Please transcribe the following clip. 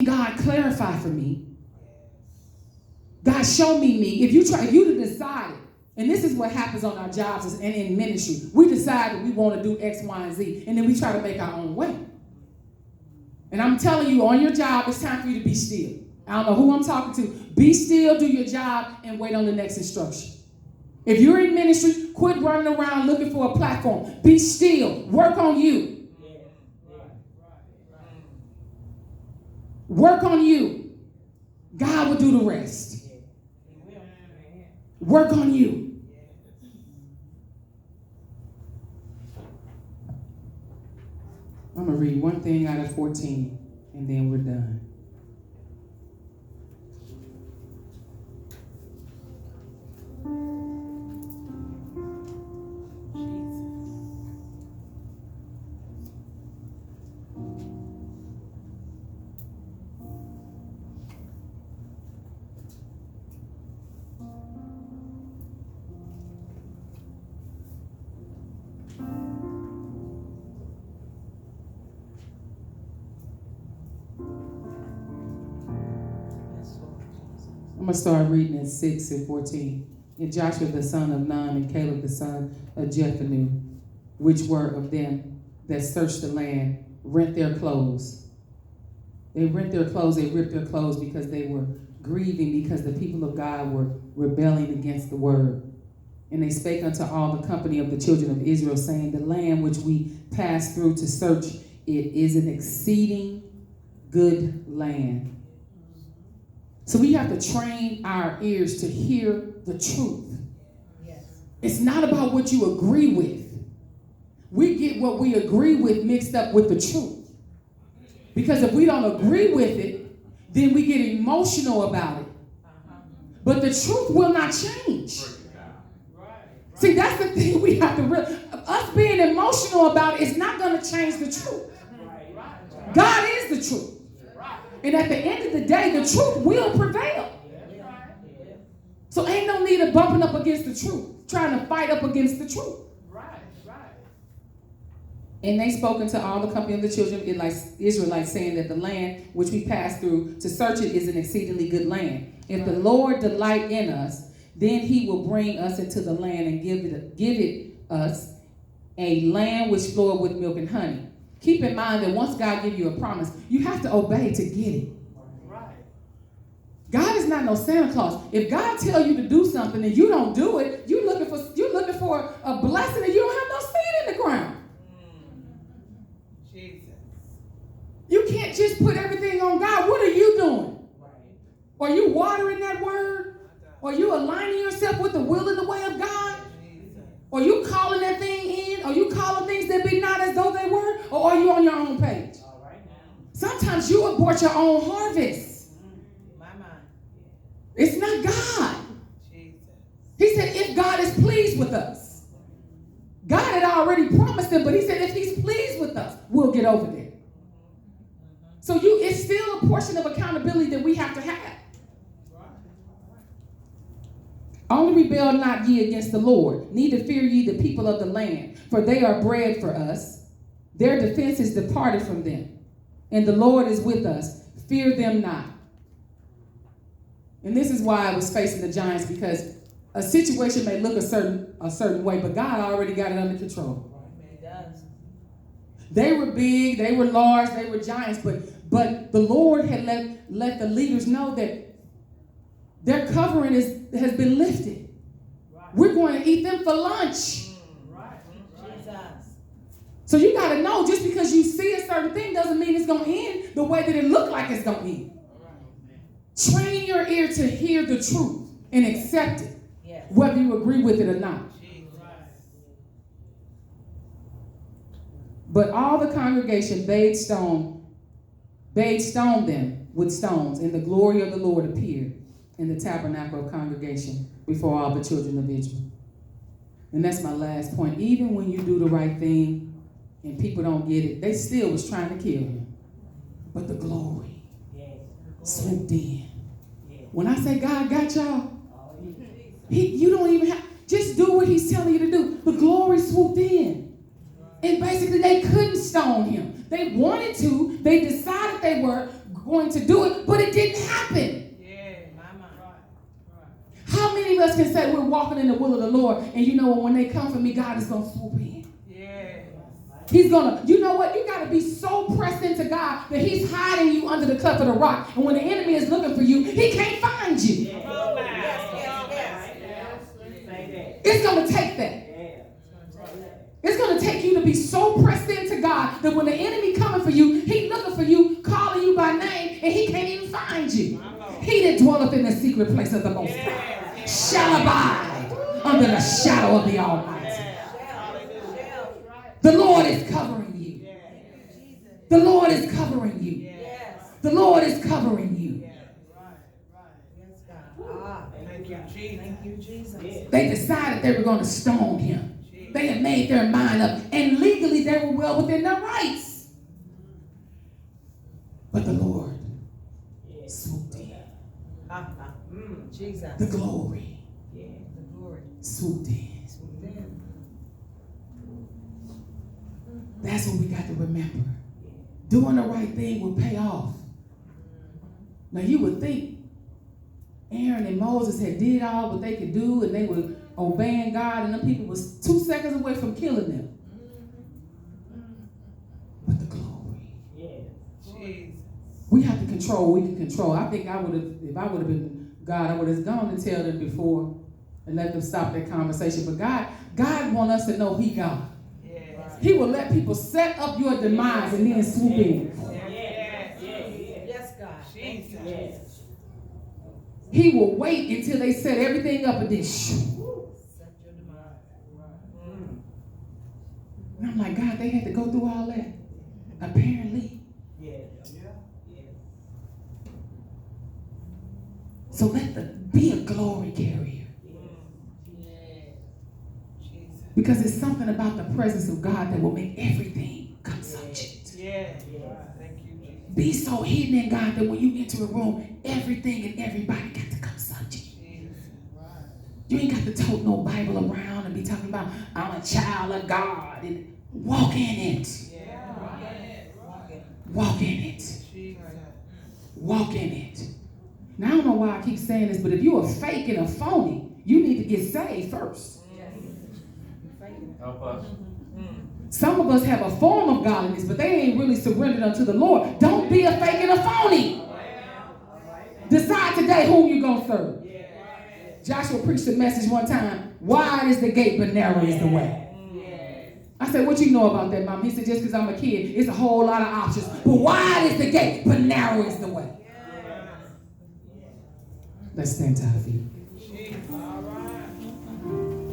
God clarify for me. God show me. If you decide, and this is what happens on our jobs and in ministry, we decide that we want to do X, Y, and Z, and then we try to make our own way. And I'm telling you, on your job, it's time for you to be still. I don't know who I'm talking to. Be still, do your job, and wait on the next instruction. If you're in ministry, quit running around looking for a platform. Be still. Work on you. Work on you. God will do the rest. Work on you. I'm going to read one thing out of 14, and then we're done. I'm going to start reading at 6 and 14. And Joshua the son of Nun and Caleb the son of Jephunneh, which were of them that searched the land, rent their clothes. They ripped their clothes because they were grieving because the people of God were rebelling against the word. And they spake unto all the company of the children of Israel, saying, the land which we passed through to search it is an exceeding good land. So we have to train our ears to hear the truth. Yes. It's not about what you agree with. We get what we agree with mixed up with the truth. Because if we don't agree with it, then we get emotional about it. But the truth will not change. See, that's the thing we have to realize. Us being emotional about it is not going to change the truth. God is the truth. And at the end of the day, the truth will prevail. So ain't no need of bumping up against the truth, trying to fight up against the truth. And they spoke unto all the company of the children of Israelites, saying that the land which we passed through to search it is an exceedingly good land. If the Lord delight in us, then he will bring us into the land and give it us a land which floweth with milk and honey. Keep in mind that once God gives you a promise, you have to obey to get it. God is not no Santa Claus. If God tells you to do something and you don't do it, you're looking for a blessing and you don't have no seed in the ground. Jesus. You can't just put everything on God. What are you doing? Are you watering that word? Are you aligning yourself with the will and the way of God? Are you calling that thing in? Are you calling things that be not as though they were? Or are you on your own page? Sometimes you abort your own harvest. It's not God. He said, if God is pleased with us. God had already promised him, but he said, if he's pleased with us, we'll get over there. So it's still a portion of accountability that we have to have. Only rebel not ye against the Lord, neither fear ye the people of the land, for they are bread for us. Their defense is departed from them, and the Lord is with us. Fear them not. And this is why I was facing the giants, because a situation may look a certain way, but God already got it under control. He does. They were big, they were large, they were giants, but the Lord had let the leaders know that their covering has been lifted. Right. We're going to eat them for lunch. Right. Jesus. So you got to know, just because you see a certain thing doesn't mean it's going to end the way that it looked like it's going to end. Right. Train your ear to hear the truth and accept it, yes, whether you agree with it or not. Jesus. But all the congregation bade stone them with stones, and the glory of the Lord appeared in the tabernacle of congregation before all the children of Israel. And that's my last point. Even when you do the right thing and people don't get it, they still was trying to kill him. But the glory swooped in. When I say God got y'all, you don't even have, just do what he's telling you to do. The glory swooped in. And basically they couldn't stone him. They wanted to. They decided they were going to do it, but it didn't happen. Yeah, my mind. How many of us can say we're walking in the will of the Lord, and you know when they come for me, God is going to swoop in? Yeah. He's going to, you know what? You got to be so pressed into God that he's hiding you under the cleft of the rock. And when the enemy is looking for you, he can't find you. Come on now. It's going to take that. It's going to take you to be so pressed into God that when the enemy coming for you, he looking for you, calling you by name, and he can't even find you. He that dwelleth in the secret place of the Most High shall abide under the shadow of the Almighty. The Lord is covering you. The Lord is covering you. The Lord is covering you. Thank you, Jesus. Thank you, Jesus. They decided they were going to stone him. They had made their mind up, and legally they were well within their rights. But the Lord swooped in. Jesus. The glory Yeah, the glory. swooped in. Swooped in. That's what we got to remember. Doing the right thing will pay off. Now you would think Aaron and Moses had did all what they could do, and they were obeying God, and them people was 2 seconds away from killing them. But the glory. Jesus. We have to control what we can control. I think I would have, if I would have been God, I would have gone and tell them before and let them stop that conversation. But God wants us to know He God. Yes. He will let people set up your demise and then swoop in. Yes, God. Jesus. Yes. He will wait until they set everything up and then shoo. Set your demise. And I'm like, God, they had to go through all that. Apparently. So be a glory carrier. Jesus. Because it's something about the presence of God that will make everything come subject. Yeah. Thank you, Jesus. Be so hidden in God that when you enter a room, everything and everybody got to come subject. You ain't got to tote no Bible around and be talking about, I'm a child of God. And walk in it. Walk in it. Walk in it. Now, I don't know why I keep saying this, but if you're a fake and a phony, you need to get saved first. Help us. Some of us have a form of godliness, but they ain't really surrendered unto the Lord. Don't be a fake and a phony. Decide today whom you're going to serve. Joshua preached a message one time, wide is the gate, but narrow is the way. I said, what you know about that, Mom? He said, just because I'm a kid, it's a whole lot of options. But wide is the gate, but narrow is the way. Let's stand to our feet.